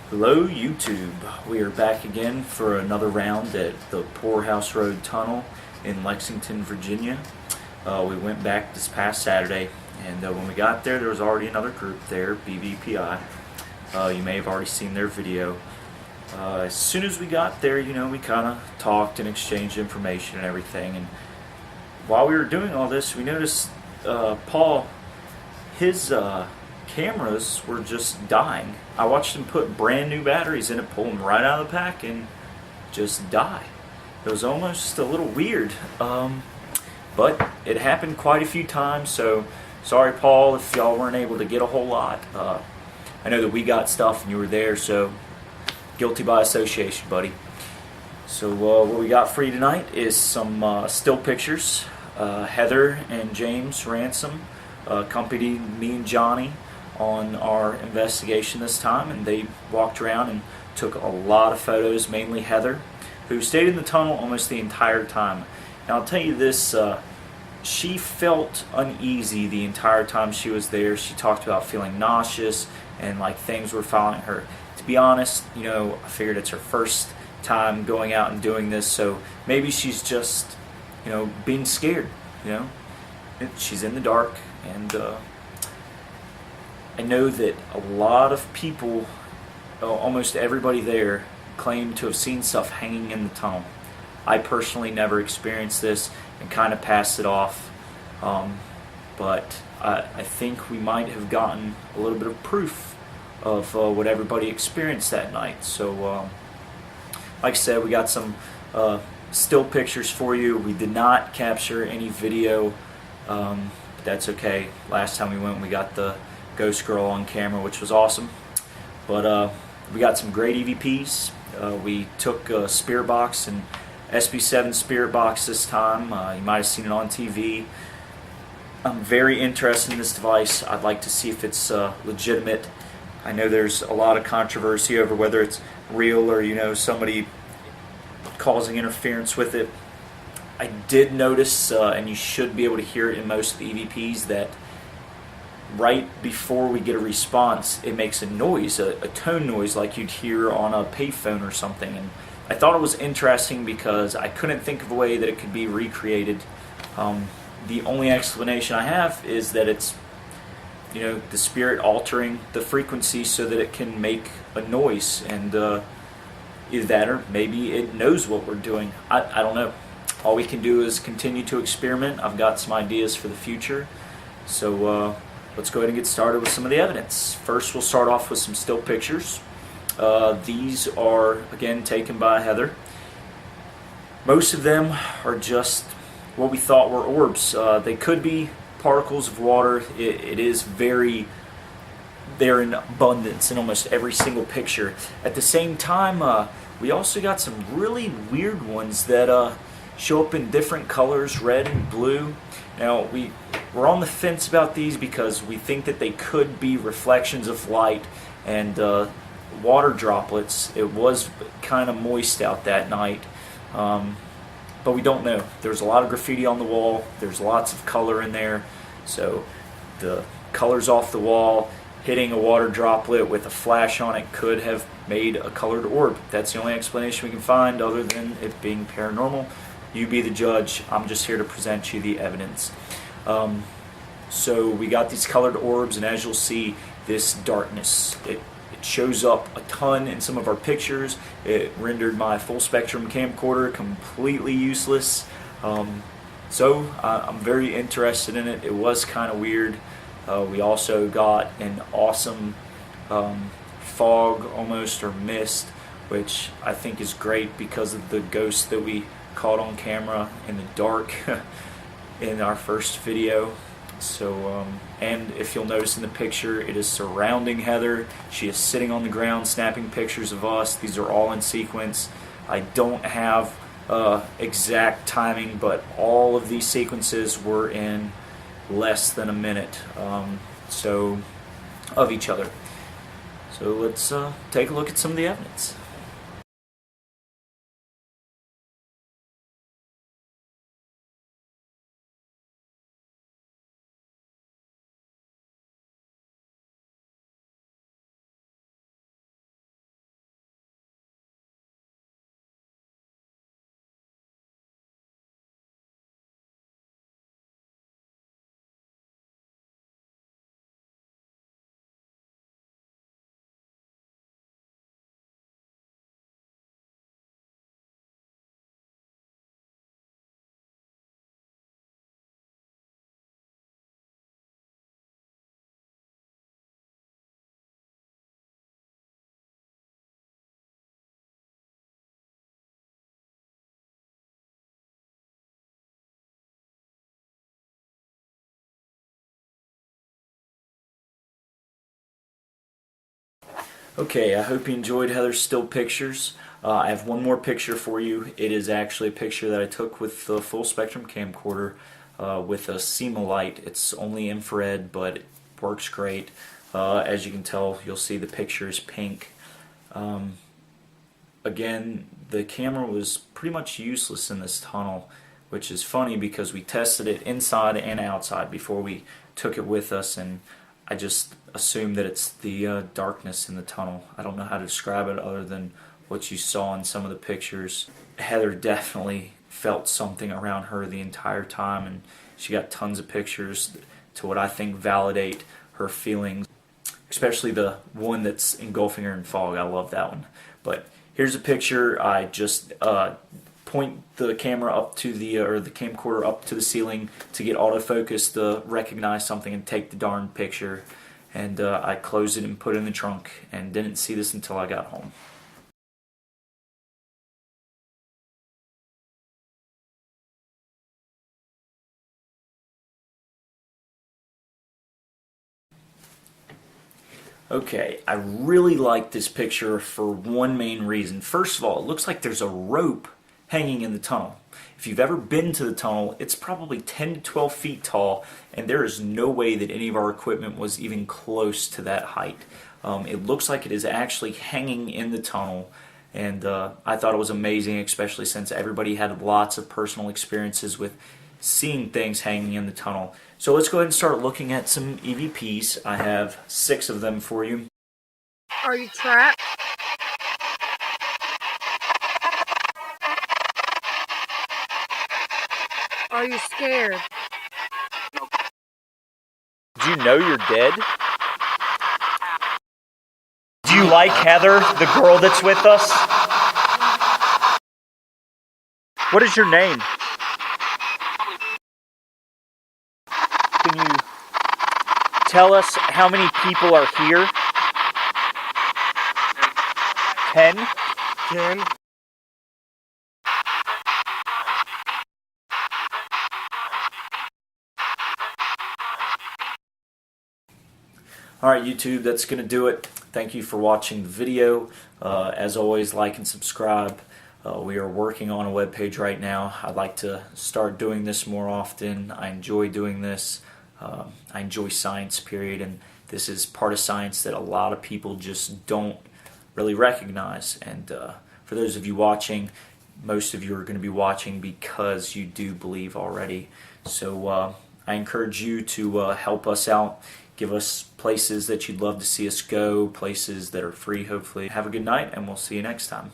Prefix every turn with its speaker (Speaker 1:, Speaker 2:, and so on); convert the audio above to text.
Speaker 1: Hello YouTube, we are back again for another round at the Poorhouse Road Tunnel in Lexington, Virginia. We went back this past Saturday, and when we got there was already another group there, BVPI. You may have already seen their video. As soon as we got there, we kind of talked and exchanged information and everything, and while we were doing all this, we noticed Paul, his cameras were just dying. I watched him put brand new batteries in it, pull them right out of the pack, and just die. It was almost a little weird, but it happened quite a few times, so sorry Paul if y'all weren't able to get a whole lot. I know that we got stuff and you were there, so guilty by association, buddy. So what we got for you tonight is some still pictures. Heather and James Ransom accompanied me and Johnny on our investigation this time, and they walked around and took a lot of photos, mainly Heather, who stayed in the tunnel almost the entire time. Now I'll tell you this, she felt uneasy the entire time she was there. She talked about feeling nauseous and like things were following her. To be honest, I figured it's her first time going out and doing this, so maybe she's just, being scared, She's in the dark, and I know that a lot of people, almost everybody there, claim to have seen stuff hanging in the tunnel. I personally never experienced this and kind of passed it off, but I think we might have gotten a little bit of proof of what everybody experienced that night. So, like I said, we got some still pictures for you. We did not capture any video, but that's okay. Last time we went, we got the Ghost Girl on camera, which was awesome. But we got some great EVPs. We took a Spirit Box and SB7 Spirit Box this time. You might have seen it on TV. I'm very interested in this device. I'd like to see if it's legitimate. I know there's a lot of controversy over whether it's real or somebody causing interference with it. I did notice, and you should be able to hear it in most of the EVPs, that right before we get a response, it makes a noise, a tone noise like you'd hear on a payphone or something. And I thought it was interesting because I couldn't think of a way that it could be recreated. The only explanation I have is that it's, the spirit altering the frequency so that it can make a noise, and either that or maybe it knows what we're doing. I don't know. All we can do is continue to experiment. I've got some ideas for the future. So let's go ahead and get started with some of the evidence. First, we'll start off with some still pictures. These are, again, taken by Heather. Most of them are just what we thought were orbs. They could be particles of water. It is they're in abundance in almost every single picture. At the same time, we also got some really weird ones that show up in different colors, red and blue. Now, we're on the fence about these because we think that they could be reflections of light and water droplets. It was kind of moist out that night, but we don't know. There's a lot of graffiti on the wall. There's lots of color in there, so the colors off the wall hitting a water droplet with a flash on it could have made a colored orb. That's the only explanation we can find other than it being paranormal. You be the judge. I'm just here to present you the evidence. So we got these colored orbs, and as you'll see, this darkness, it shows up a ton in some of our pictures. It rendered my full spectrum camcorder completely useless. So I'm very interested in it. It was kind of weird. We also got an awesome fog almost, or mist, which I think is great because of the ghost that we caught on camera in the dark in our first video. So and if you'll notice in the picture, it is surrounding Heather. She is sitting on the ground snapping pictures of us. These are all in sequence. I don't have exact timing, but all of these sequences were in less than a minute so of each other. So let's take a look at some of the evidence. Okay, I hope you enjoyed Heather's still pictures. I have one more picture for you. It is actually a picture that I took with the full spectrum camcorder with a SEMA light. It's only infrared, but it works great. As you can tell, you'll see the picture is pink. Again, the camera was pretty much useless in this tunnel, which is funny because we tested it inside and outside before we took it with us, and I just assume that it's the darkness in the tunnel. I don't know how to describe it other than what you saw in some of the pictures. Heather definitely felt something around her the entire time, and she got tons of pictures to what I think validate her feelings, especially the one that's engulfing her in fog. I love that one. But here's a picture. I just point the camera up to the or the camcorder up to the ceiling to get autofocus to recognize something and take the darn picture, and I closed it and put it in the trunk and didn't see this until I got home. Okay, I really like this picture for one main reason. First of all, it looks like there's a rope hanging in the tunnel. If you've ever been to the tunnel, it's probably 10 to 12 feet tall, and there is no way that any of our equipment was even close to that height. It looks like it is actually hanging in the tunnel, and I thought it was amazing, especially since everybody had lots of personal experiences with seeing things hanging in the tunnel. So let's go ahead and start looking at some EVPs. I have 6 of them for you.
Speaker 2: Are you trapped? Are you scared?
Speaker 1: Do you know you're dead? Do you like Heather, the girl that's with us? What is your name? Can you tell us how many people are here? 10?
Speaker 2: 10.
Speaker 1: Alright YouTube, that's going to do it. Thank you for watching the video. As always, like and subscribe. We are working on a webpage right now. I'd like to start doing this more often. I enjoy doing this. I enjoy science, period, and this is part of science that a lot of people just don't really recognize. And for those of you watching, most of you are going to be watching because you do believe already. So I encourage you to help us out. Give us places that you'd love to see us go, places that are free, hopefully. Have a good night, and we'll see you next time.